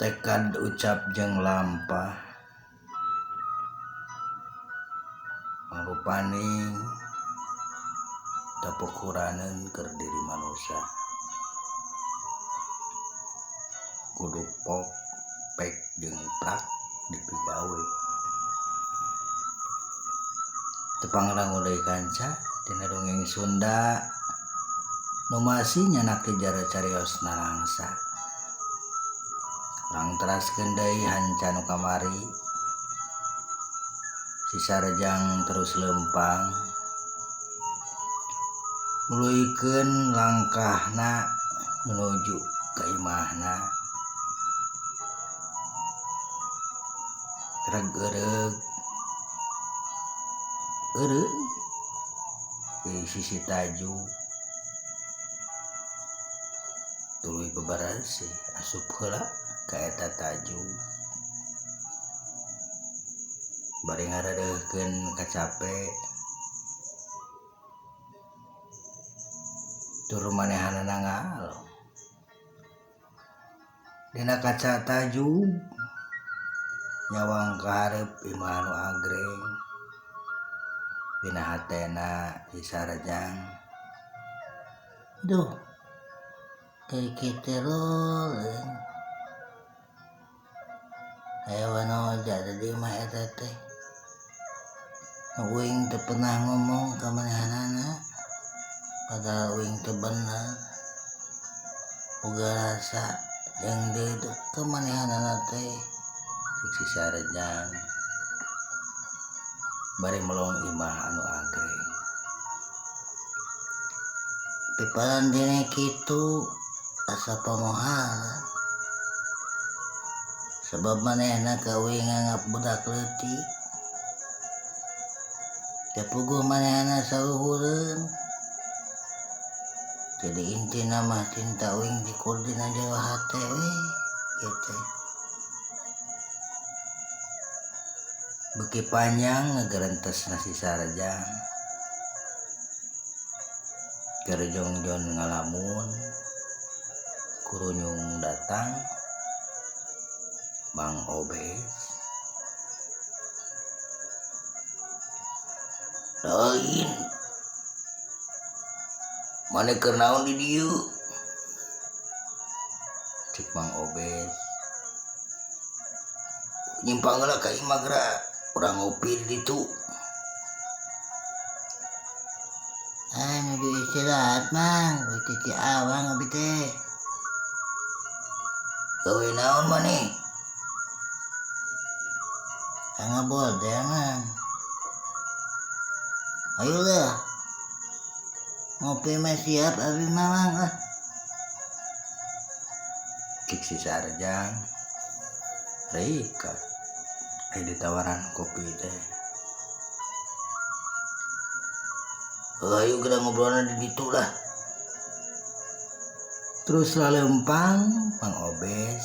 Tekad ucap jeung lampah mangrupaning tapukuraneun keur diri manusia kudu pok pek jeung prak dipigawe tepangrangu deui kanca dina dongeng Sunda nu masih nyanak jara carios narangsa. Urang teraskeun deui hanca nu kamari si Sarjang terus lempang muluykeun langkahna menuju ka imahna. Reug-reug eureun di sisi taju tuluy bebarasi asup heula ka eta taju bari ngaradeuhkeun kacape tur manehanna ngal dina kaca taju nyawang kaharep imah nu agreng dina hatena si Sarjang duh kayak kitu roleng hewan oja di imah eta teh uing teu pernah ngomong ka manehanana padahal uing teu bener boga rasa jeung deui ka manehanana teh si Sarjang bari melong imah anu agreng piparan dene kitu asa pamohalan sebab manehna ka uing nganggap budak leutik teu puguh manehna saluhureun jadi intina mah cinta uing dikur dina jero hate we kitu. Beuki panjang ngagarentesna si Sarjang keur jongjon ngalamun kurunyung datang Mang Obes lain mane keur naon di dieu cek Mang Obes nyimpang heula ka imah geura urang ngopi di ditu nuju istirahat Mang titi awang abi teh gawe naon maneh ngabol teh Mang ayolah ngopi mah siap abi Mang cik si Sarjang rika ditawaran kopi teh ayo geura ngobrolna di ditu lah terus lalempang Mang Obes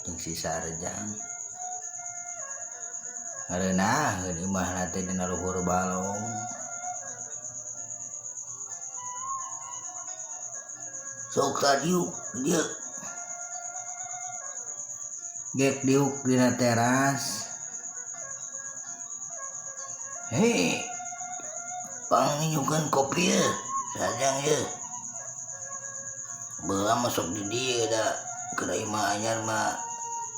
jeung si Sarjang ngarenaheun imahna teh dina luhur balong sok tadiuk dieu gek diuk dina teras hei panginjukeun kopi ye Sarjang ye beula masuk di dieu da keur imah anyar mah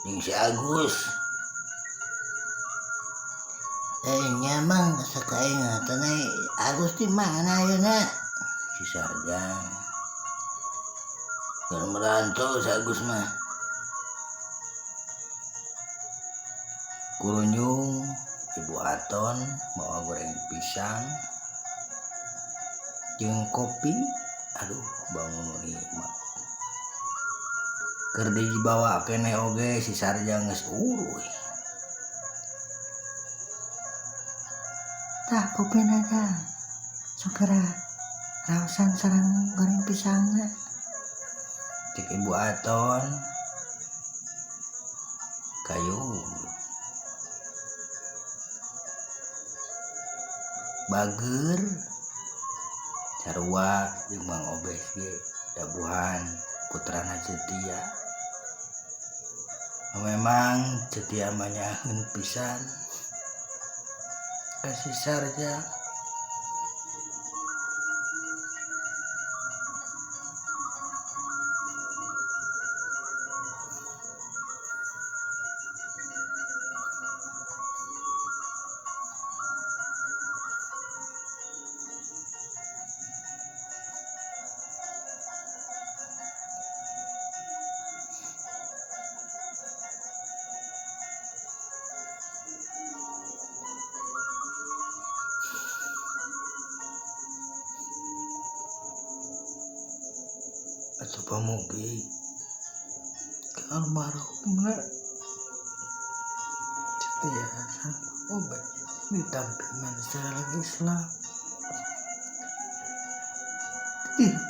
jeung si Agus nya Mang sakaingatan Agus di mana ayeuna si Sarjang keur merantau si Agus mah kurunyung Ibu Aton bawa goreng pisang jeung kopi aduh bangun nikmat keur dibawa keneh oge si Sarjang geus uruy tah kopina tah sokera raosan sareng goreng pisangna cek Ibu Aton kayu bager sarua jeung Mang Obes ge dabuhan putrana Setia memang jadi amannya pisan kasih sarja atau pemugi ke almarhumna biasa obat ditampilkan secara Islam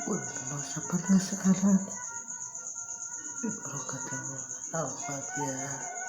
pun dosa penasaran di barokah Al-Fatihah.